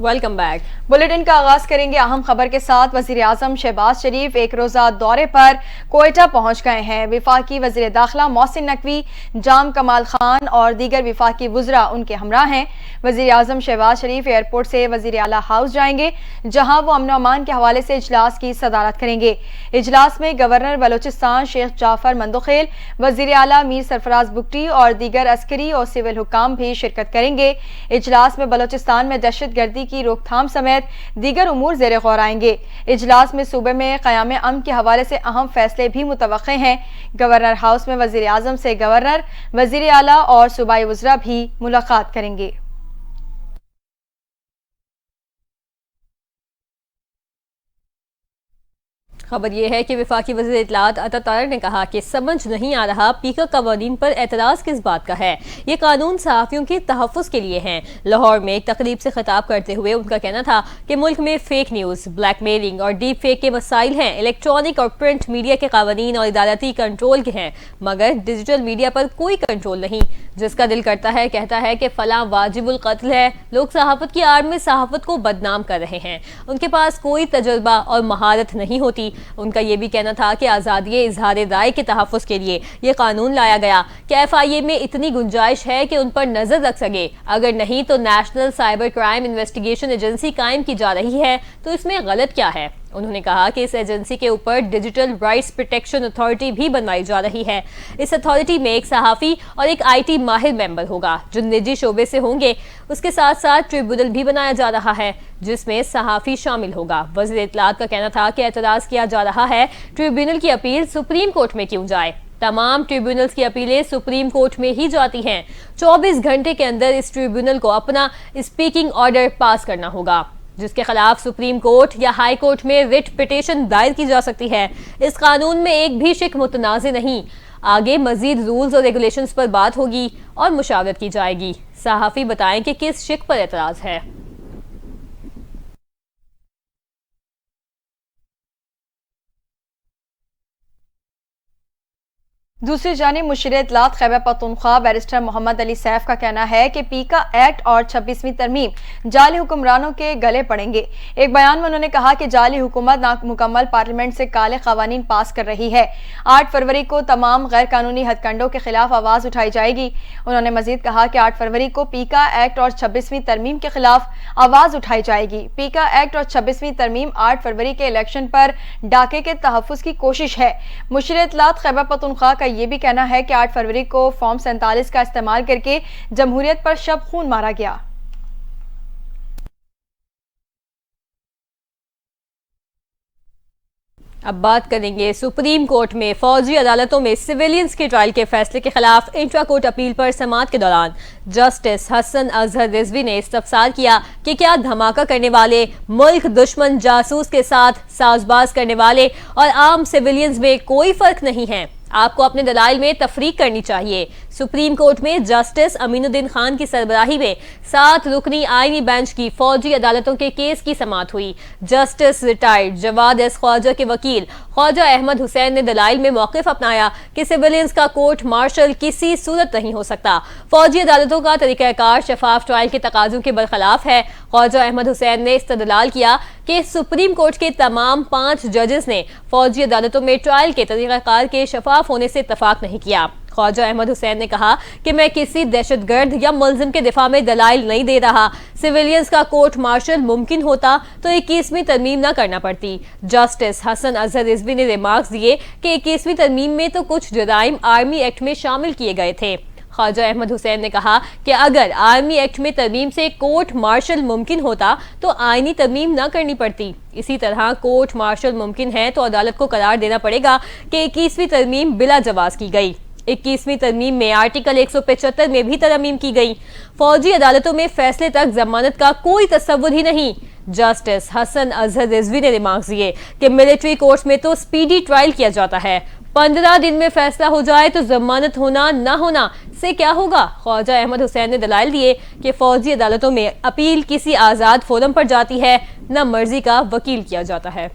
Welcome back. Bulletin کا آغاز کریں گے اہم خبر کے ساتھ۔ وزیر اعظم شہباز شریف ایک روزہ دورے پر کوئٹہ پہنچ گئے ہیں۔ وفاقی وزیر داخلہ محسن نقوی، جام کمال خان اور دیگر وفاقی وزراء ان کے ہمراہ ہیں۔ وزیر اعظم شہباز شریف ایئرپورٹ سے وزیر اعلیٰ ہاؤس جائیں گے، جہاں وہ امن و امان کے حوالے سے اجلاس کی صدارت کریں گے۔ اجلاس میں گورنر بلوچستان شیخ جعفر مندوخیل، وزیر اعلیٰ میر سرفراز بگٹی اور دیگر عسکری اور سول حکام بھی شرکت کریں گے۔ اجلاس میں بلوچستان میں دہشت گردی کی روک تھام سمیت دیگر امور زیر غور آئیں گے۔ اجلاس میں صوبے میں قیام امن کے حوالے سے اہم فیصلے بھی متوقع ہیں۔ گورنر ہاؤس میں وزیر اعظم سے گورنر، وزیر اعلیٰ اور صوبائی وزراء بھی ملاقات کریں گے۔ خبر یہ ہے کہ وفاقی وزیر اطلاعات عطا طاہر نے کہا کہ سمجھ نہیں آ رہا پیکا قوانین پر اعتراض کس بات کا ہے، یہ قانون صحافیوں کے تحفظ کے لیے ہیں۔ لاہور میں ایک تقریب سے خطاب کرتے ہوئے ان کا کہنا تھا کہ ملک میں فیک نیوز، بلیک میلنگ اور ڈیپ فیک کے مسائل ہیں۔ الیکٹرانک اور پرنٹ میڈیا کے قوانین اور ادارتی کنٹرول کے ہیں، مگر ڈیجیٹل میڈیا پر کوئی کنٹرول نہیں۔ جس کا دل کرتا ہے کہتا ہے کہ فلاں واجب القتل ہے۔ لوگ صحافت کی آڑ میں صحافت کو بدنام کر رہے ہیں۔ ان کے پاس کوئی تجربہ اور مہارت نہیں ہوتی۔ ان کا یہ بھی کہنا تھا کہ آزادی اظہار رائے کے تحفظ کے لیے یہ قانون لایا گیا۔ کیا FIA میں اتنی گنجائش ہے کہ ان پر نظر رکھ سکے؟ اگر نہیں تو national cyber crime investigation agency قائم کی جا رہی ہے تو اس میں غلط کیا ہے؟ انہوں نے کہا کہ اس ایجنسی کے اوپر ڈیجیٹل رائٹس پروٹیکشن اتھارٹی بھی بنوائی جا رہی ہے۔ اس اتھارٹی میں ایک صحافی اور ایک IT ماہر ممبر ہوگا جو نجی شعبے سے ہوں گے۔ اس کے ساتھ ساتھ ٹریبونل بھی بنایا جا رہا ہے جس میں صحافی شامل ہوگا۔ وزیر اطلاعات کا کہنا تھا کہ اعتراض کیا جا رہا ہے ٹریبونل کی اپیل سپریم کورٹ میں کیوں جائے؟ تمام ٹریبونلز کی اپیلیں سپریم کورٹ میں ہی جاتی ہیں۔ 24 گھنٹے کے اندر اس ٹریبونل کو اپنا اسپیکنگ آرڈر پاس کرنا ہوگا، جس کے خلاف سپریم کورٹ یا ہائی کورٹ میں ریٹ پٹیشن دائر کی جا سکتی ہے۔ اس قانون میں ایک بھی شق متنازع نہیں۔ آگے مزید رولز اور ریگولیشنز پر بات ہوگی اور مشاورت کی جائے گی۔ صحافی بتائیں کہ کس شق پر اعتراض ہے۔ دوسری جانب مشیر اطلاعات خیبر پختونخوا بیرسٹر محمد علی سیف کا کہنا ہے کہ پیکا ایکٹ اور 26ویں ترمیم جعلی حکمرانوں کے گلے پڑیں گے۔ ایک بیان میں انہوں نے کہا کہ جعلی حکومت نامکمل پارلیمنٹ سے کالے قوانین پاس کر رہی ہے۔ 8 فروری کو تمام غیر قانونی ہتھ کنڈوں کے خلاف آواز اٹھائی جائے گی۔ انہوں نے مزید کہا کہ 8 فروری کو پیکا ایکٹ اور 26ویں ترمیم کے خلاف آواز اٹھائی جائے گی۔ پیکا ایکٹ اور 26ویں ترمیم 8 فروری کے الیکشن پر ڈاکے کے تحفظ کی کوشش ہے۔ مشیر اطلاعات خیبر پختونخوا کا یہ بھی کہنا ہے کہ 8 فروری کو فارم 47 کا استعمال کر کے جمہوریت پر شب خون مارا گیا۔ اب بات کریں گے سپریم کورٹ میں فوجی عدالتوں میں سویلینز کے ٹرائل کے فیصلے کے خلاف انٹرا کورٹ اپیل پر سماعت کے دوران جسٹس حسن اظہر رضوی نے استفسار کیا کہ کیا دھماکہ کرنے والے، ملک دشمن جاسوس کے ساتھ ساز باز کرنے والے اور عام سویلینز میں کوئی فرق نہیں ہے؟ آپ کو اپنے دلائل میں تفریق کرنی چاہیے۔ سپریم کورٹ میں جسٹس امین الدین خان کی سربراہی میں 7 رکنی آئینی بینچ کی فوجی عدالتوں کے کیس کی سماعت ہوئی۔ جسٹس ریٹائرڈ جواد ایس خواجہ کے وکیل خواجہ احمد حسین نے دلائل میں موقف اپنایا کہ سویلینز کا کورٹ مارشل کسی صورت نہیں ہو سکتا۔ فوجی عدالتوں کا طریقہ کار شفاف ٹرائل کے تقاضوں کے برخلاف ہے۔ خواجہ احمد حسین نے استدلال کیا کہ سپریم کورٹ کے تمام 5 ججز نے فوجی عدالتوں میں ٹرائل کے طریقہ کار کے شفاف ہونے سے اتفاق نہیں کیا۔ خواجہ احمد حسین نے کہا کہ میں کسی دہشت گرد یا ملزم کے دفاع میں دلائل نہیں دے رہا۔ سویلینز کا کورٹ مارشل ممکن ہوتا تو 21ویں ترمیم نہ کرنا پڑتی۔ جسٹس حسن اظہر رضوی نے ریمارکس دیے کہ 21ویں ترمیم میں تو کچھ جرائم آرمی ایکٹ میں شامل کیے گئے تھے۔ خواجہ احمد حسین نے کہا کہ اگر آرمی ایکٹ میں ترمیم سے کورٹ مارشل ممکن ہوتا تو آئینی ترمیم نہ کرنی پڑتی۔ اسی طرح کورٹ مارشل ممکن ہے تو عدالت کو قرار دینا پڑے گا کہ 21ویں ترمیم بلا جواز کی گئی۔ 21ویں ترمیم میں آرٹیکل 175 میں بھی ترمیم کی گئی۔ فوجی عدالتوں میں فیصلے تک ضمانت کا کوئی تصور ہی نہیں۔ جسٹس حسن اظہر رضوی نے ریمارکس دیے کہ ملٹری کورٹس میں تو سپیڈی ٹرائل کیا جاتا ہے، 15 دن میں فیصلہ ہو جائے تو ضمانت ہونا نہ ہونا سے کیا ہوگا؟ خواجہ احمد حسین نے دلائل دیے کہ فوجی عدالتوں میں اپیل کسی آزاد فورم پر جاتی ہے، نہ مرضی کا وکیل کیا جاتا ہے۔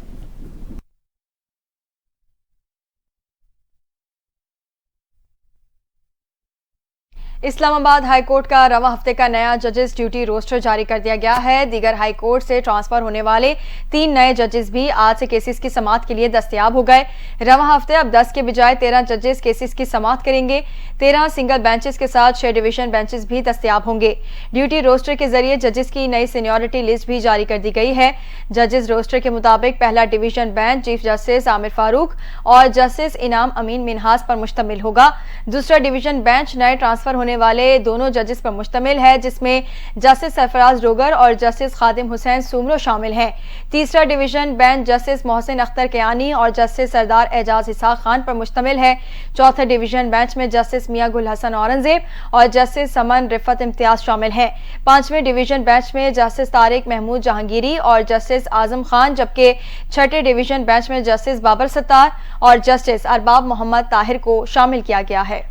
اسلام آباد ہائی کورٹ کا رواں ہفتے کا نیا ججز ڈیوٹی روسٹر جاری کر دیا گیا ہے۔ دیگر ہائی کورٹ سے ٹرانسفر ہونے والے 3 نئے ججز بھی آج سے کیسز کی سماعت کے لیے دستیاب ہو گئے۔ رواں ہفتے اب 10 کے بجائے 13 ججز کیسز کی سماعت کریں گے۔ 13 سنگل بینچز کے ساتھ 6 ڈویژن بینچز بھی دستیاب ہوں گے۔ ڈیوٹی روسٹر کے ذریعے ججز کی نئی سینیورٹی لسٹ بھی جاری کر دی گئی ہے۔ ججز روسٹر کے مطابق پہلا ڈویژن بینچ چیف جسٹس عامر فاروق اور جسٹس انعام امین منہاس پر مشتمل ہوگا۔ دوسرا ڈویژن بینچ نئے ٹرانسفر ہونے والے دونوں ججز پر مشتمل ہے، جس میں جسٹس سرفراز ڈوگر اور جسٹس خادم حسین سومرو شامل ہیں۔ تیسرا division bench justice Mohsin Akhtar Kayani اور جسٹس سردار اعجاز اسحاق خان پر مشتمل ہے۔ چوتھا ڈویژن بینچ میں جسٹس میاں گل حسن اورنگزیب اور جسٹس سمن رفت امتیاز شامل ہیں۔ پانچویں ڈویژن بینچ میں جسٹس طارق محمود جہانگیری اور جسٹس اعظم خان، جبکہ چھٹے ڈویژن بینچ میں جسٹس بابر ستار اور جسٹس ارباب محمد طاہر کو شامل کیا گیا ہے۔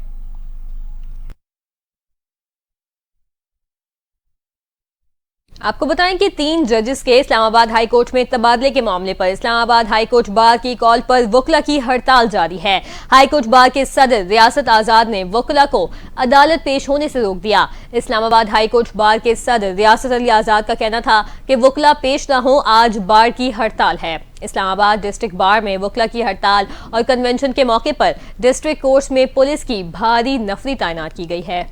آپ کو بتائیں کہ 3 ججز کے اسلام آباد ہائی کورٹ میں تبادلے کے معاملے پر اسلام آباد ہائی کورٹ بار کی کال پر وکلا کی ہڑتال جاری ہے۔ ہائی کورٹ بار کے صدر ریاست آزاد نے وکلا کو عدالت پیش ہونے سے روک دیا۔ اسلام آباد ہائی کورٹ بار کے صدر ریاست علی آزاد کا کہنا تھا کہ وکلا پیش نہ ہو، آج بار کی ہڑتال ہے۔ اسلام آباد ڈسٹرکٹ بار میں وکلا کی ہڑتال اور کنونشن کے موقع پر ڈسٹرکٹ کورٹس میں پولیس کی بھاری نفری تعینات کی گئی ہے۔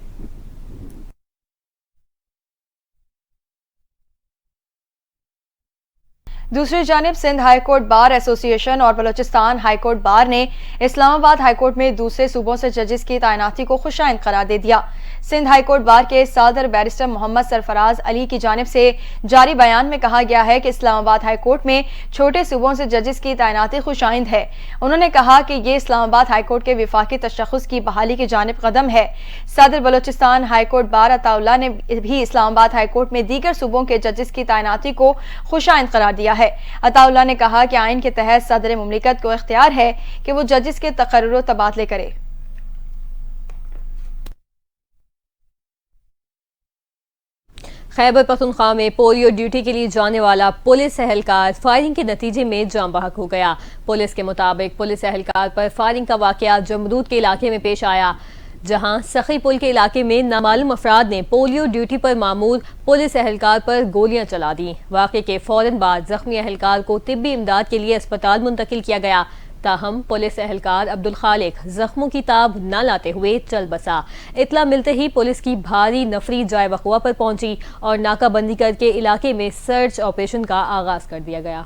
دوسری جانب سندھ ہائی کورٹ بار ایسوسی ایشن اور بلوچستان ہائی کورٹ بار نے اسلام آباد ہائی کورٹ میں دوسرے صوبوں سے ججز کی تعیناتی کو خوشائند قرار دے دیا۔ سندھ ہائی کورٹ بار کے صدر بیرسٹر محمد سرفراز علی کی جانب سے جاری بیان میں کہا گیا ہے کہ اسلام آباد ہائی کورٹ میں چھوٹے صوبوں سے ججز کی تعیناتی خوشائند ہے۔ انہوں نے کہا کہ یہ اسلام آباد ہائی کورٹ کے وفاقی تشخص کی بحالی کی جانب قدم ہے۔ صدر بلوچستان ہائی کورٹ بار عطا اللہ نے بھی اسلام آباد ہائی کورٹ میں دیگر صوبوں کے ججز کی تعیناتی کو خوشائند قرار دیا ہے۔ عطا اللہ نے کہا کہ آئین کے تحت صدر مملکت کو اختیار ہے کہ وہ ججز کے تقرر و تبادلے کرے۔ خیبر پختونخوا میں پولیو ڈیوٹی کے لیے جانے والا پولیس اہلکار فائرنگ کے نتیجے میں جاں بحق ہو گیا۔ پولیس کے مطابق پولیس اہلکار پر فائرنگ کا واقعہ جمرود کے علاقے میں پیش آیا، جہاں سخی پل کے علاقے میں نامعلوم افراد نے پولیو ڈیوٹی پر معمور پولیس اہلکار پر گولیاں چلا دیں۔ واقعے کے فوراً بعد زخمی اہلکار کو طبی امداد کے لیے اسپتال منتقل کیا گیا، تاہم پولیس اہلکار عبدالخالق زخموں کی تاب نہ لاتے ہوئے چل بسا۔ اطلاع ملتے ہی پولیس کی بھاری نفری جائے وقوع پر پہنچی اور ناکہ بندی کر کے علاقے میں سرچ آپریشن کا آغاز کر دیا گیا۔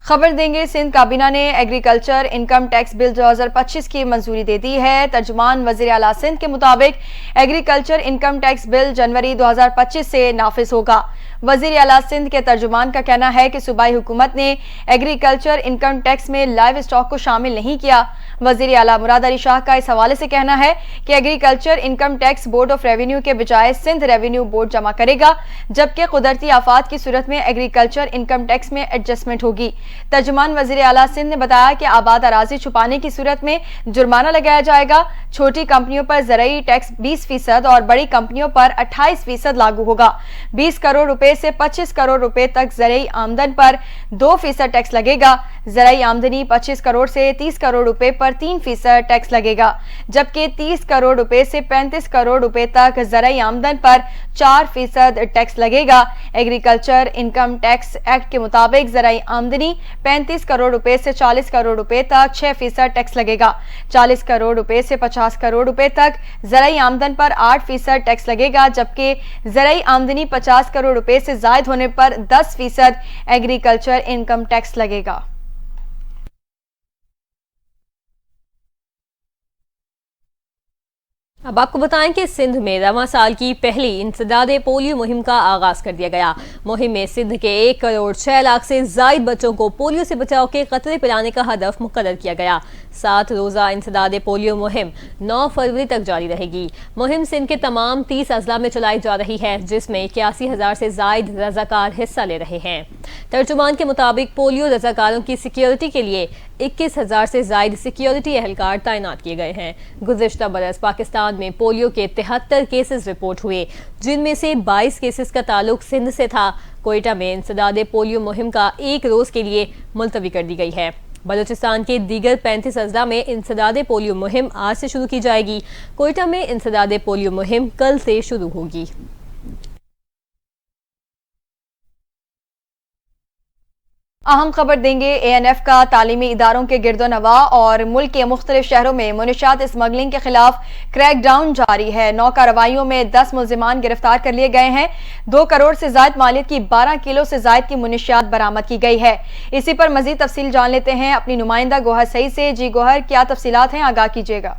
خبر دیں گے، سندھ کابینہ نے ایگریکلچر انکم ٹیکس بل 2025 کی منظوری دے دی ہے۔ ترجمان وزیر اعلیٰ سندھ کے مطابق ایگریکلچر انکم ٹیکس بل جنوری 2025 سے نافذ ہوگا۔ وزیر اعلیٰ سندھ کے ترجمان کا کہنا ہے کہ صوبائی حکومت نے ایگریکلچر انکم ٹیکس میں لائیو اسٹاک کو شامل نہیں کیا۔ وزیر اعلیٰ مراد علی شاہ کا اس حوالے سے کہنا ہے کہ agriculture income tax board of revenue کے بجائے سندھ ریونیو بورڈ جمع کرے گا، جبکہ قدرتی آفات کی صورت میں ایگریکلچر انکم ٹیکس میں ایڈجسٹمنٹ ہوگی۔ ترجمان وزیر اعلیٰ سندھ نے بتایا کہ آباد اراضی چھپانے کی صورت میں جرمانہ لگایا جائے گا۔ چھوٹی کمپنیوں پر زرعی ٹیکس 20% اور بڑی کمپنیوں پر 28% لاگو ہوگا۔ 20 کروڑ روپے سے 25 کروڑ روپے تک زرعی آمدن پر 2% ٹیکس لگے گا۔ زرعی آمدنی 25 کروڑ سے 30 کروڑ روپے پر 3% ٹیکس لگے گا، جبکہ 30 کروڑ روپے سے 35 کروڑ روپے تک زرعی آمدن پر 4% ٹیکس لگے گا۔ ایگریکلچر انکم ٹیکس ایکٹ کے مطابق زرعی آمدنی 35 کروڑ روپے سے 40 کروڑ روپے تک 6% ٹیکس لگے گا۔ 40 کروڑ روپے سے 50 کروڑ روپے تک زرعی آمدن پر 8% ٹیکس لگے گا، جبکہ زرعی آمدنی 50 کروڑ روپے سے زائد ہونے پر 10% ایگریکلچر انکم ٹیکس لگے گا۔ اب آپ کو بتائیں کہ سندھ میں رواں سال کی پہلی انسداد پولیو مہم کا آغاز کر دیا گیا۔ مہم میں سندھ کے 1 کروڑ 6 لاکھ سے زائد بچوں کو پولیو سے بچاؤ کے قطرے پلانے کا ہدف مقرر کیا گیا۔ 7 روزہ انسداد پولیو مہم 9 فروری تک جاری رہے گی۔ مہم سندھ کے تمام 30 اضلاع میں چلائی جا رہی ہے، جس میں 81,000 سے زائد رضاکار حصہ لے رہے ہیں۔ ترجمان کے مطابق پولیو رضاکاروں کی سیکیورٹی کے لیے 21,000 سے زائد سیکیورٹی اہلکار تعینات کیے گئے ہیں۔ گزشتہ برس پاکستان میں پولیو کے 73 کیسز رپورٹ ہوئے، جن میں سے 22 کیسز کا تعلق سندھ سے تھا۔ کوئٹہ میں انسداد پولیو مہم کا 1 روز کے لیے ملتوی کر دی گئی ہے۔ بلوچستان کے دیگر 35 اضلاع میں انسداد پولیو مہم آج سے شروع کی جائے گی۔ کوئٹہ میں انسداد پولیو مہم کل سے شروع ہوگی۔ اہم خبر دیں گے اے این ایف کا تعلیمی اداروں کے گرد و نواح اور ملک کے مختلف شہروں میں منشیات اسمگلنگ کے خلاف کریک ڈاؤن جاری ہے۔ 9 کارروائیوں میں 10 ملزمان گرفتار کر لیے گئے ہیں۔ 2 کروڑ سے زائد مالیت کی 12 کلو سے زائد کی منشیات برآمد کی گئی ہے۔ اسی پر مزید تفصیل جان لیتے ہیں اپنی نمائندہ گوہر سعید سے۔ جی گوہر، کیا تفصیلات ہیں، آگاہ کیجیے گا۔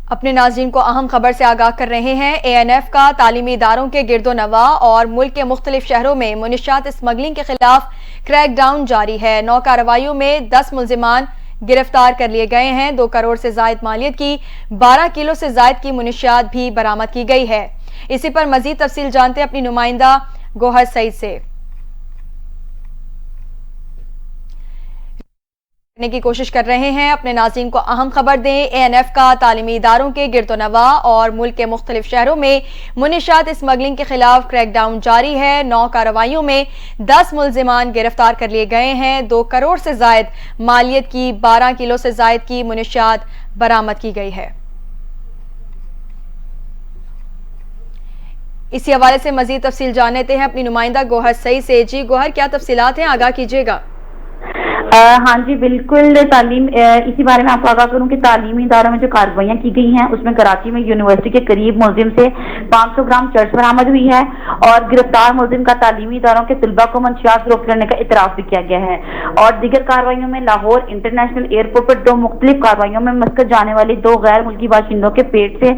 اپنے ناظرین کو اہم خبر سے آگاہ کر رہے ہیں۔ اے این ایف کا تعلیمی اداروں کے گرد و نواح اور ملک کے مختلف شہروں میں منشیات اسمگلنگ کے خلاف کریک ڈاؤن جاری ہے۔ 9 کارروائیوں میں 10 ملزمان گرفتار کر لیے گئے ہیں۔ 2 کروڑ سے زائد مالیت کی 12 کلو سے زائد کی منشیات بھی برآمد کی گئی ہے۔ اسی پر مزید تفصیل جانتے ہیں اپنی نمائندہ گوہر سعید سے۔ کرنے کی کوشش کر رہے ہیں، اپنے ناظرین کو اہم خبر دیں۔ اے این ایف کا تعلیمی اداروں کے گرد و نواح اور ملک کے مختلف شہروں میں منشیات اسمگلنگ کے خلاف کریک ڈاؤن جاری ہے۔ 9 کارروائیوں میں 10 ملزمان گرفتار کر لیے گئے ہیں۔ 2 کروڑ سے زائد مالیت کی 12 کلو سے زائد کی منشیات برآمد کی گئی ہے۔ اسی حوالے سے مزید تفصیل جان لیتے ہیں اپنی نمائندہ گوہر سعید سے۔ جی گوہر، کیا تفصیلات ہیں، آگاہ کیجیے گا۔ ہاں جی بالکل، اسی بارے میں آپ کو آگاہ کروں کہ تعلیمی اداروں میں جو کارروائیاں کی گئی ہیں اس میں کراچی میں یونیورسٹی کے قریب ملزم سے 500 گرام چرس برآمد ہوئی ہے اور گرفتار ملزم کا تعلیمی اداروں کے طلباء کو منشیات فروخت کرنے کا اعتراف بھی کیا گیا ہے۔ اور دیگر کارروائیوں میں لاہور انٹرنیشنل ایئرپورٹ پر 2 مختلف کارروائیوں میں مسقط جانے والی 2 غیر ملکی باشندوں کے پیٹ سے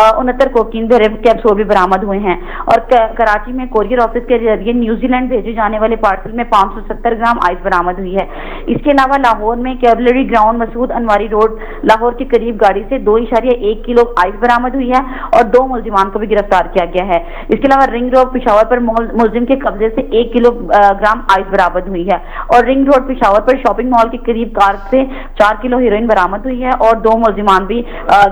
69 کوکین بھرے کیپسول بھی برآمد ہوئے ہیں۔ اور کراچی میں کوریئر آفس کے ذریعے نیوزی لینڈ بھیجے جانے والے پارسل میں 570 گرام آئس برآمد ہوئی ہے۔ اس کے علاوہ لاہور میں کیولری گراؤنڈ مسعود انواری روڈ لاہور کے قریب گاڑی سے 2.1 کلو آئس برآمد ہوئی ہے اور 2 ملزمان کو بھی گرفتار کیا گیا ہے۔ اس کے علاوہ رنگ روڈ پشاور پر ملزم کے قبضے سے 1 کلو گرام آئس برآمد ہوئی ہے اور رنگ روڈ پشاور پر شاپنگ مال کے قریب کار سے 4 کلو ہیروئن برآمد ہوئی ہے اور 2 ملزمان بھی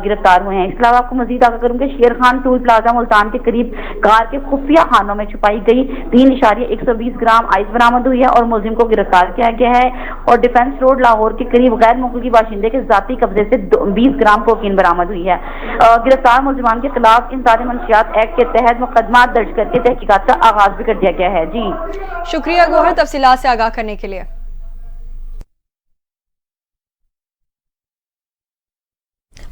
گرفتار ہوئے ہیں۔ اس کے علاوہ آپ کو مزید آگاہ کروں کہ شیر خان ٹول پلازا ملتان کے قریب کار کے خفیہ خانوں میں چھپائی گئی 3.120 گرام آئس برآمد ہوئی ہے اور ملزم کو گرفتار کیا گیا ہے۔ اور ڈیفنس روڈ لاہور کے قریب غیر ملکی باشندے کے ذاتی قبضے سے 20 گرام کوکین برآمد ہوئی ہے۔ گرفتار ملزمان کے خلاف انسداد منشیات ایکٹ کے تحت مقدمات درج کر کے تحقیقات کا آغاز بھی کر دیا گیا ہے۔ جی شکریہ گوہر، تفصیلات سے آگاہ کرنے کے لیے۔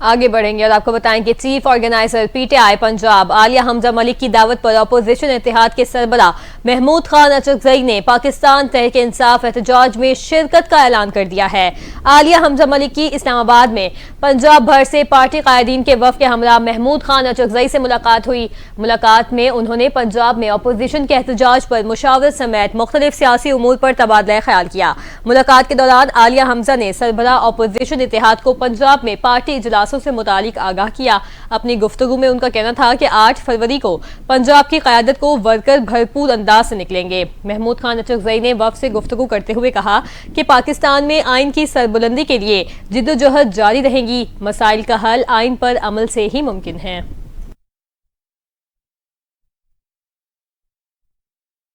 آگے بڑھیں گے اور آپ کو بتائیں کہ chief organiser P T I Punjab Aliya Hamza Malik کی دعوت پر اپوزیشن اتحاد کے سربراہ محمود خان اچکزئی نے پاکستان تحریک انصاف احتجاج میں شرکت کا اعلان کر دیا ہے۔ عالیہ حمزہ ملک کی اسلام آباد میں پنجاب بھر سے پارٹی قائدین کے وفد کے ہمراہ محمود خان اچکزئی سے ملاقات ہوئی۔ ملاقات میں انہوں نے پنجاب میں اپوزیشن کے احتجاج پر مشاورت سمیت مختلف سیاسی امور پر تبادلہ خیال کیا۔ ملاقات کے دوران عالیہ حمزہ نے سربراہ اپوزیشن اتحاد کو پنجاب میں پارٹی اجلاس سے متعلق آگاہ کیا۔ اپنی گفتگو میں ان کا کہنا تھا کہ 8 فروری کو پنجاب کی قیادت کو ورکر بھرپور انداز سے نکلیں گے۔ محمود خان اچکزئی نے وفد سے گفتگو کرتے ہوئے کہا کہ پاکستان میں آئین کی سربلندی کے لیے جدوجہد جاری رہے گی۔ مسائل کا حل آئین پر عمل سے ہی ممکن ہے۔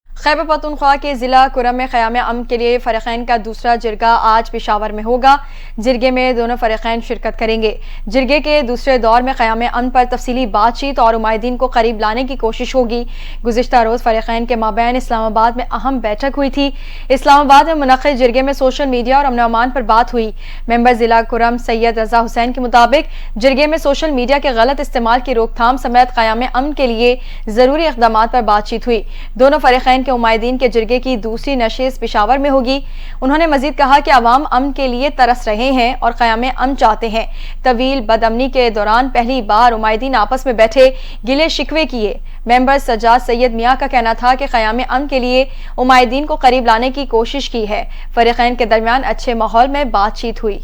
خیبر پختونخوا کے ضلع کرم میں قیام امن کے لیے فریقین کا دوسرا جرگہ آج پشاور میں ہوگا۔ جرگے میں دونوں فریقین شرکت کریں گے۔ جرگے کے دوسرے دور میں قیام امن پر تفصیلی بات چیت اور عمائدین کو قریب لانے کی کوشش ہوگی۔ گزشتہ روز فریقین کے مابین اسلام آباد میں اہم بیٹھک ہوئی تھی۔ اسلام آباد میں منعقد جرگے میں سوشل میڈیا اور امن و امان پر بات ہوئی۔ ممبر ضلع کرم سید رضا حسین کے مطابق جرگے میں سوشل میڈیا کے غلط استعمال کی روک تھام سمیت قیام امن کے لیے ضروری اقدامات پر بات چیت ہوئی۔ دونوں فریقین کے عمائدین کے جرگے کی دوسری نشست پشاور میں ہوگی۔ انہوں نے مزید کہا کہ عوام امن کے لیے ترس رہے ہیں اور قیام امن چاہتے ہیں۔ طویل بد امنی کے دوران پہلی بار عمائدین آپس میں بیٹھے گلے شکوے کیے۔ ممبر سجاد سید میاں کا کہنا تھا کہ قیام امن کے لیے عمائدین کو قریب لانے کی کوشش کی ہے۔ فریقین کے درمیان اچھے ماحول میں بات چیت ہوئی۔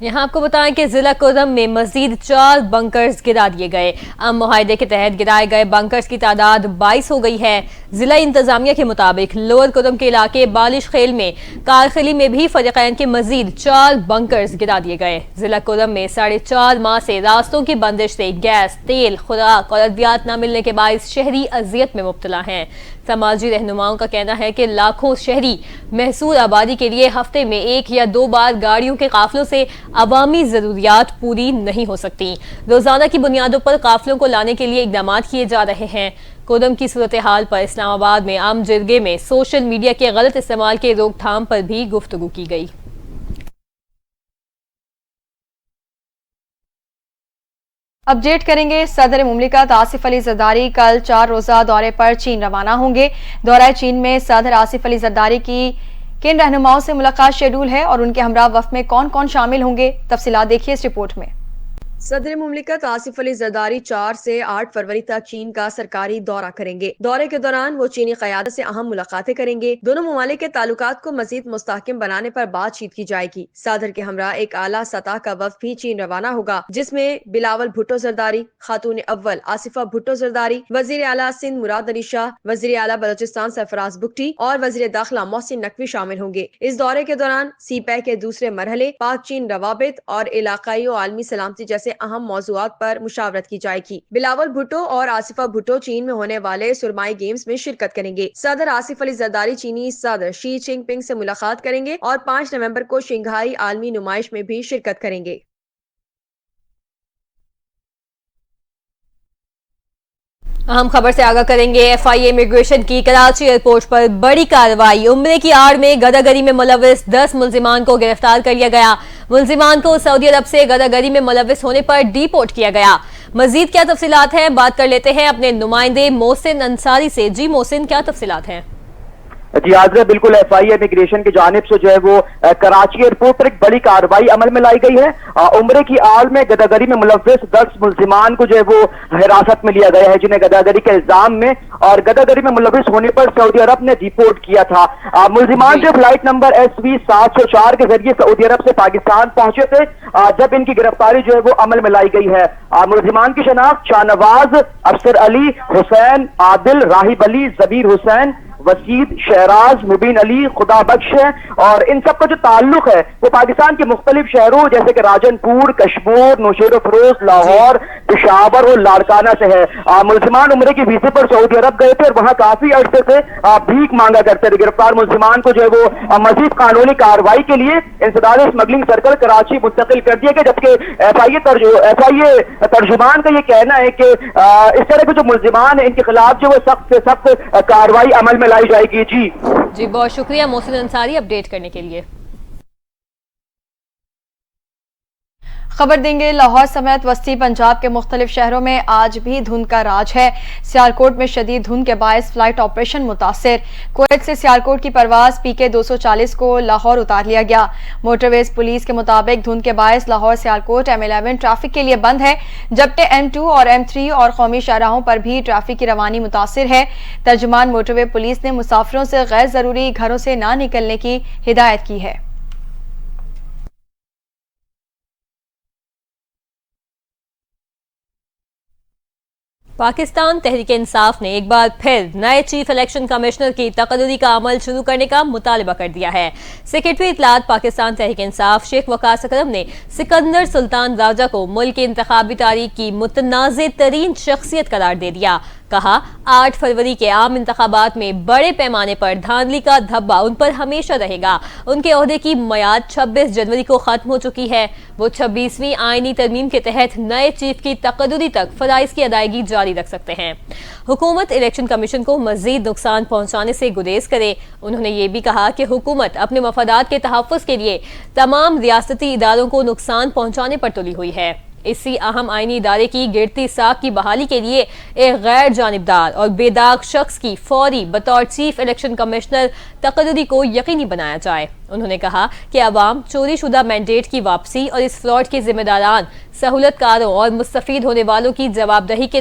یہاں آپ کو بتائیں کہ ضلع کودم میں مزید 4 بنکرز گرا دیے گئے۔ معاہدے کے تحت گرائے گئے بنکرز کی تعداد 22 ہو گئی ہے۔ ضلع انتظامیہ کے مطابق لوور کودم کے علاقے بالش خیل میں کارخلی میں بھی فریقین کے مزید 4 بنکرز گرا دیے گئے۔ ضلع کودم میں 4.5 ماہ سے راستوں کی بندش سے گیس، تیل، خوراک اور ادویات نہ ملنے کے باعث شہری اذیت میں مبتلا ہیں۔ سماجی رہنماؤں کا کہنا ہے کہ لاکھوں شہری محصور آبادی کے لیے ہفتے میں 1 یا 2 بار گاڑیوں کے قافلوں سے عوامی ضروریات پوری نہیں ہو سکتی۔ روزانہ کی بنیادوں پر قافلوں کو لانے کے لیے اقدامات کیے جا رہے ہیں۔ کودم کی صورتحال پر اسلام آباد میں عام جرگے میں سوشل میڈیا کے غلط استعمال کے روک تھام پر بھی گفتگو کی گئی۔ اپڈیٹ کریں گے۔ صدر مملکت آصف علی زرداری کل 4 روزہ دورے پر چین روانہ ہوں گے۔ دورہ چین میں صدر آصف علی زرداری کی کن رہنماؤں سے ملاقات شیڈول ہے اور ان کے ہمراہ وفد میں کون کون شامل ہوں گے؟ تفصیلات دیکھیے اس رپورٹ میں۔ صدر مملکت آصف علی زرداری 4 سے 8 فروری تک چین کا سرکاری دورہ کریں گے۔ دورے کے دوران وہ چینی قیادت سے اہم ملاقاتیں کریں گے۔ دونوں ممالک کے تعلقات کو مزید مستحکم بنانے پر بات چیت کی جائے گی۔ صدر کے ہمراہ ایک اعلیٰ سطح کا وفد بھی چین روانہ ہوگا، جس میں بلاول بھٹو زرداری، خاتون اول آصفہ بھٹو زرداری، وزیر اعلیٰ سندھ مراد علی شاہ، وزیر اعلیٰ بلوچستان سرفراز بگٹی اور وزیر داخلہ محسن نقوی شامل ہوں گے۔ اس دورے کے دوران سی پیک کے دوسرے مرحلے، پاک چین روابط اور علاقائی و عالمی سلامتی جیسے اہم موضوعات پر مشاورت کی جائے گی۔ بلاول بھٹو اور آصفہ بھٹو چین میں ہونے والے سرمائی گیمز میں شرکت کریں گے۔ صدر آصف علی زرداری چینی صدر شی جن پنگ سے ملاقات کریں گے اور 5 نومبر کو شنگھائی عالمی نمائش میں بھی شرکت کریں گے۔ اہم خبر سے آگاہ کریں گے۔ FIA امیگریشن کی کراچی ایئرپورٹ پر بڑی کارروائی۔ عمرے کی آڑ میں غداگری میں ملوث 10 ملزمان کو گرفتار کر لیا گیا۔ ملزمان کو سعودی عرب سے غداگری میں ملوث ہونے پر ڈی پورٹ کیا گیا۔ مزید کیا تفصیلات ہیں، بات کر لیتے ہیں اپنے نمائندے محسن انصاری سے۔ جی محسن، کیا تفصیلات ہیں؟ جی حاضر، بالکل FIA امیگریشن کی جانب سے جو ہے وہ کراچی ایئرپورٹ پر ایک بڑی کارروائی عمل میں لائی گئی ہے۔ عمرے کی آڑ میں غداگری میں ملوث 10 ملزمان کو جو ہے وہ حراست میں لیا گیا ہے، جنہیں غداگری کے الزام میں اور غداگری میں ملوث ہونے پر سعودی عرب نے ڈیپورٹ کیا تھا۔ ملزمان جو فلائٹ نمبر SV 704 کے ذریعے سعودی عرب سے پاکستان پہنچے تھے جب ان کی گرفتاری جو ہے وہ عمل میں لائی گئی ہے۔ ملزمان کی شناخت شاہنواز، افسر علی، حسین، عادل، راہب علی، زبیر حسین، وسید، شہراز، مبین علی، خدا بخش ہے اور ان سب کا جو تعلق ہے وہ پاکستان کے مختلف شہروں جیسے کہ راجن پور، کشمور، نوشیر و فروز، لاہور، پشاور اور لاڑکانہ سے ہے۔ ملزمان عمرے کی ویزے پر سعودی عرب گئے تھے اور وہاں کافی عرصے سے بھیک مانگا کرتے تھے۔ گرفتار ملزمان کو جو ہے وہ مزید قانونی کارروائی کے لیے انسداد اسمگلنگ سرکل کراچی منتقل کر دیا گیا، جبکہ FIA ترجمان کا یہ کہنا ہے کہ اس طرح کے جو ملزمان ہیں ان کے خلاف جو وہ سخت سے سخت کارروائی عمل میں لائی جائے گی۔ جی بہت شکریہ محسن انصاری اپڈیٹ کرنے کے لیے۔ خبر دیں گے لاہور سمیت وسطی پنجاب کے مختلف شہروں میں آج بھی دھند کا راج ہے۔ سیالکوٹ میں شدید دھند کے باعث فلائٹ آپریشن متاثر۔ کویت سے سیالکوٹ کی پرواز PK 240 کو لاہور اتار لیا گیا۔ موٹر ویز پولیس کے مطابق دھند کے باعث لاہور سیالکوٹ M11 ٹریفک کے لیے بند ہے، جبکہ M2 اور M3 اور قومی شاہراہوں پر بھی ٹریفک کی روانی متاثر ہے۔ ترجمان موٹر وے پولیس نے مسافروں سے غیر ضروری گھروں سے نہ نکلنے کی ہدایت کی ہے۔ پاکستان تحریک انصاف نے ایک بار پھر نئے چیف الیکشن کمشنر کی تقرری کا عمل شروع کرنے کا مطالبہ کر دیا ہے۔ سیکرٹری اطلاعات پاکستان تحریک انصاف شیخ وقاص اکرم نے سکندر سلطان راجہ کو ملک کی انتخابی تاریخ کی متنازع ترین شخصیت قرار دے دیا۔ کہا 8 فروری کے عام انتخابات میں بڑے پیمانے پر دھاندلی کا دھبہ ان پر ہمیشہ رہے گا۔ ان کے عہدے کی میعاد 26 جنوری کو ختم ہو چکی ہے۔ وہ 26ویں آئینی ترمیم کے تحت نئے چیف کی تقرری تک فرائض کی ادائیگی جاری رکھ سکتے ہیں۔ حکومت الیکشن کمیشن کو مزید نقصان پہنچانے سے گریز کرے۔ انہوں نے یہ بھی کہا کہ حکومت اپنے مفادات کے تحفظ کے لیے تمام ریاستی اداروں کو نقصان پہنچانے پر تلی ہوئی ہے۔ اسی اہم آئینی ادارے کی گرتی ساکھ کی بحالی کے لیے ایک غیر جانبدار اور بے داغ شخص کی فوری بطور چیف الیکشن کمشنر تقرری کو یقینی بنایا جائے۔ انہوں نے کہا کہ عوام چوری شدہ مینڈیٹ کی واپسی اور اس فراڈ کے ذمہ داران، سہولت کاروں اور مستفید ہونے والوں کی جواب دہی کے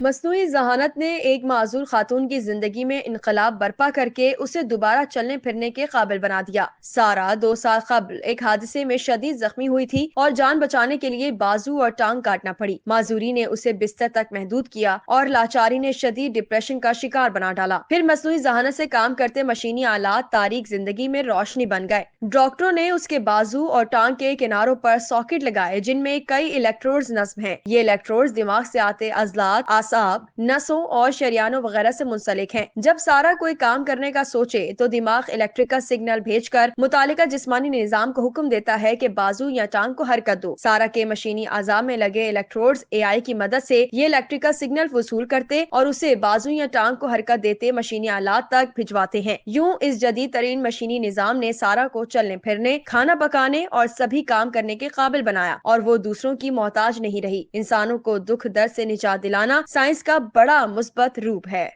مصنوعی ذہانت نے ایک معذور خاتون کی زندگی میں انقلاب برپا کر کے اسے دوبارہ چلنے پھرنے کے قابل بنا دیا۔ سارا 2 سال قبل ایک حادثے میں شدید زخمی ہوئی تھی اور جان بچانے کے لیے بازو اور ٹانگ کاٹنا پڑی۔ معذوری نے اسے بستر تک محدود کیا اور لاچاری نے شدید ڈپریشن کا شکار بنا ڈالا۔ پھر مصنوعی ذہانت سے کام کرتے مشینی آلات تاریک زندگی میں روشنی بن گئے۔ ڈاکٹروں نے اس کے بازو اور ٹانگ کے کناروں پر ساکٹ لگائے جن میں کئی الیکٹروڈز نصب ہیں۔ یہ الیکٹروڈز دماغ سے آتے عضلات، اعصاب، نسوں اور شریانوں وغیرہ سے منسلک ہیں۔ جب سارا کوئی کام کرنے کا سوچے تو دماغ الیکٹریکل سگنل بھیج کر متعلقہ جسمانی نظام کو حکم دیتا ہے کہ بازو یا ٹانگ کو حرکت دو۔ سارا کے مشینی اعضاء میں لگے الیکٹروڈز اے آئی کی مدد سے یہ الیکٹریکل سگنل وصول کرتے اور اسے بازو یا ٹانگ کو حرکت دیتے مشینی آلات تک بھجواتے ہیں۔ یوں اس جدید ترین مشینی نظام نے سارا کو چلنے پھرنے، کھانا پکانے اور سبھی کام کرنے کے قابل بنایا اور وہ دوسروں کی محتاج نہیں رہی۔ انسانوں کو دکھ درد سے نجات دلانا سائنس کا بڑا مثبت روپ ہے۔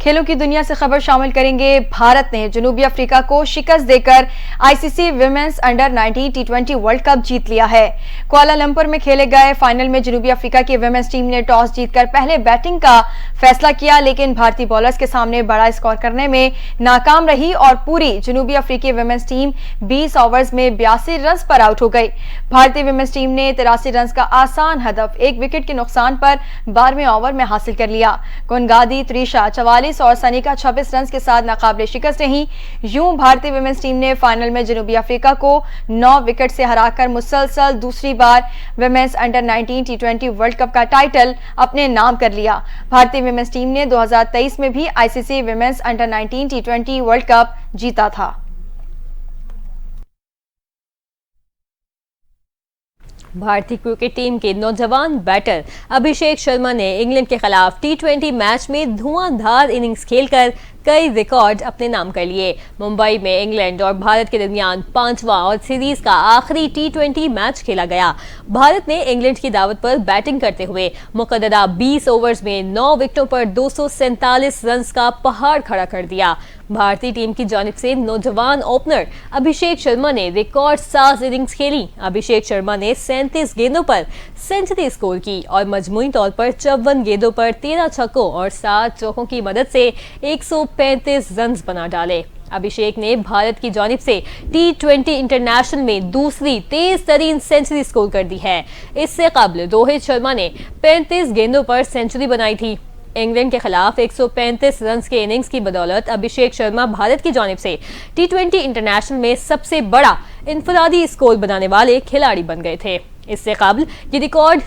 کھیلوں کی دنیا سے خبر شامل کریں گے۔ بھارت نے جنوبی افریقہ کو شکست دے کر آئی سی سی ویمنز انڈر 19 T20 ورلڈ کپ جیت لیا ہے۔ کوالالمپور میں کھیلے گئے فائنل میں جنوبی افریقہ کی ویمنز ٹیم نے ٹاس جیت کر پہلے بیٹنگ کا فیصلہ کیا، لیکن بھارتی بالرز کے سامنے بڑا اسکور کرنے میں ناکام رہی اور پوری جنوبی افریقی ویمنز ٹیم 20 اوورز میں 82 رنز پر آؤٹ ہو گئی۔ بھارتی ویمنز ٹیم نے 83 رنز کا آسان ہدف 1 وکٹ کے نقصان پر 12ویں اوور میں حاصل کر لیا۔ کنگادی تریشا 44 اور سنیکا 26 رنز کے ساتھ ناقابل شکست رہیں۔ یوں بھارتی ویمنز ٹیم نے فائنل میں جنوبی افریقہ کو 9 وکٹ سے ہرا کر مسلسل دوسری بار women's under 19 T20 world cup کا ٹائٹل اپنے نام کر لیا۔ بھارتی ویمنز ٹیم نے 2023 میں بھی آئی سی سی ویمنز انڈر 19 T20 ورلڈ کپ جیتا تھا۔ بھارتی کرکٹ ٹیم کے نوجوان بیٹر ابھیشیک شرما نے انگلینڈ کے خلاف T20 میچ میں دھواں دھار اننگز کھیل کر کئی ریکارڈ اپنے نام کر لیے۔ ممبئی میں انگلینڈ اور بھارت کے درمیان 5واں اور سیریز کا آخری T20 میچ کھیلا گیا۔ بھارت نے انگلینڈ کی دعوت پر بیٹنگ کرتے ہوئے مقررہ 20 اوورز میں 9 وکٹوں پر 247 رنز کا پہاڑ کھڑا کر دیا۔ بھارتی ٹیم کی جانب سے نوجوان اوپنر ابھیشیک شرما نے ریکارڈ ساز اننگز کھیلی۔ ابھیشیک شرما نے 37 گیندوں پر سنچری سکور کی اور مجموعی طور پر 54 گیندوں پر 13 چھکوں اور 7 چوکوں کی مدد سے 135 رنز بنا ڈالے۔ ابھیشیک نے بھارت کی جانب سے T20 انٹرنیشنل میں دوسری تیز ترین سنچری سکور کر دی ہے۔ اس سے قبل روہت شرما نے 35 گیندوں پر سنچری بنائی تھی۔ انگلینڈ کے خلاف 135 رنز کے اننگز کی بدولت ابھیشیک شرما بھارت کی جانب سے T20 انٹرنیشنل میں سب سے بڑا انفرادی اسکور بنانے والے کھلاڑی بن گئے تھے۔ اس سے قبل یہ ریکارڈ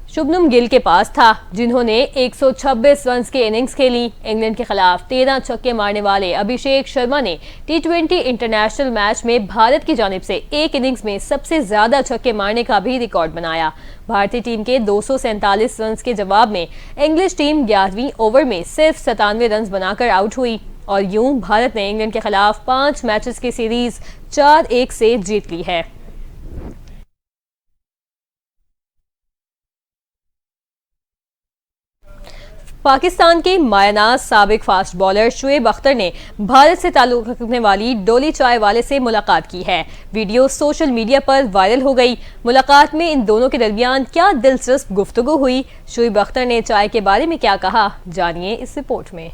شبھمن گل کے پاس تھا، جنہوں نے 126 رنز کے اننگز کھیلی۔ انگلینڈ کے خلاف 13 چھکے مارنے والے ابھیشیک شرما نے T20 انٹرنیشنل میچ میں بھارت کی جانب سے ایک اننگز میں سب سے زیادہ چھکے مارنے کا بھی ریکارڈ بنایا۔ بھارتی ٹیم کے 247 رنز کے جواب میں انگلش ٹیم 11ویں اوور میں صرف 97 رنز بنا کر آؤٹ ہوئی اور یوں بھارت نے انگلینڈ کے خلاف 5 میچز کی سیریز 4-1 سے جیت لی ہے۔ پاکستان کے مایہ ناز سابق فاسٹ بالر شعیب اختر نے بھارت سے تعلق رکھنے والی ڈولی چائے والے سے ملاقات کی ہے۔ ویڈیو سوشل میڈیا پر وائرل ہو گئی۔ ملاقات میں ان دونوں کے درمیان کیا دلچسپ گفتگو ہوئی؟ شعیب اختر نے چائے کے بارے میں کیا کہا؟ جانیے اس رپورٹ میں۔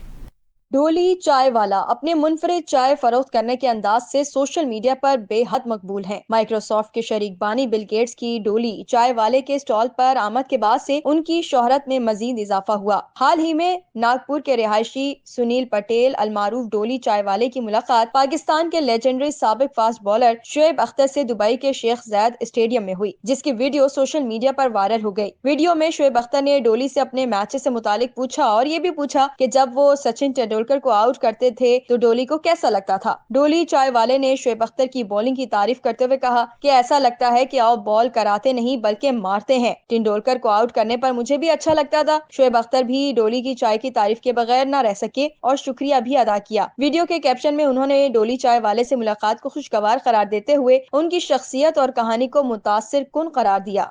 ڈولی چائے والا اپنے منفرد چائے فروخت کرنے کے انداز سے سوشل میڈیا پر بے حد مقبول ہیں۔ مائیکروسافٹ کے شریک بانی بل گیٹس کی ڈولی چائے والے کے سٹال پر آمد کے بعد سے ان کی شہرت میں مزید اضافہ ہوا۔ حال ہی میں ناگپور کے رہائشی سنیل پٹیل المعروف ڈولی چائے والے کی ملاقات پاکستان کے لیجنڈری سابق فاسٹ بالر شعیب اختر سے دبئی کے شیخ زاید اسٹیڈیم میں ہوئی، جس کی ویڈیو سوشل میڈیا پر وائرل ہو گئی۔ ویڈیو میں شعیب اختر نے ڈولی سے اپنے میچز سے متعلق پوچھا اور یہ بھی پوچھا کہ جب وہ سچن ٹینڈولکر کو آؤٹ کرتے تھے تو ڈولی کو کیسا لگتا تھا۔ ڈولی چائے والے نے شعیب اختر کی بولنگ کی تعریف کرتے ہوئے کہا کہ ایسا لگتا ہے کہ آپ بال کراتے نہیں بلکہ مارتے ہیں۔ ٹینڈولکر کو آؤٹ کرنے پر مجھے بھی اچھا لگتا تھا۔ شعیب اختر بھی ڈولی کی چائے کی تعریف کے بغیر نہ رہ سکے اور شکریہ بھی ادا کیا۔ ویڈیو کے کیپشن میں انہوں نے ڈولی چائے والے سے ملاقات کو خوشگوار قرار دیتے ہوئے ان کی شخصیت اور کہانی کو متاثر کن قرار دیا۔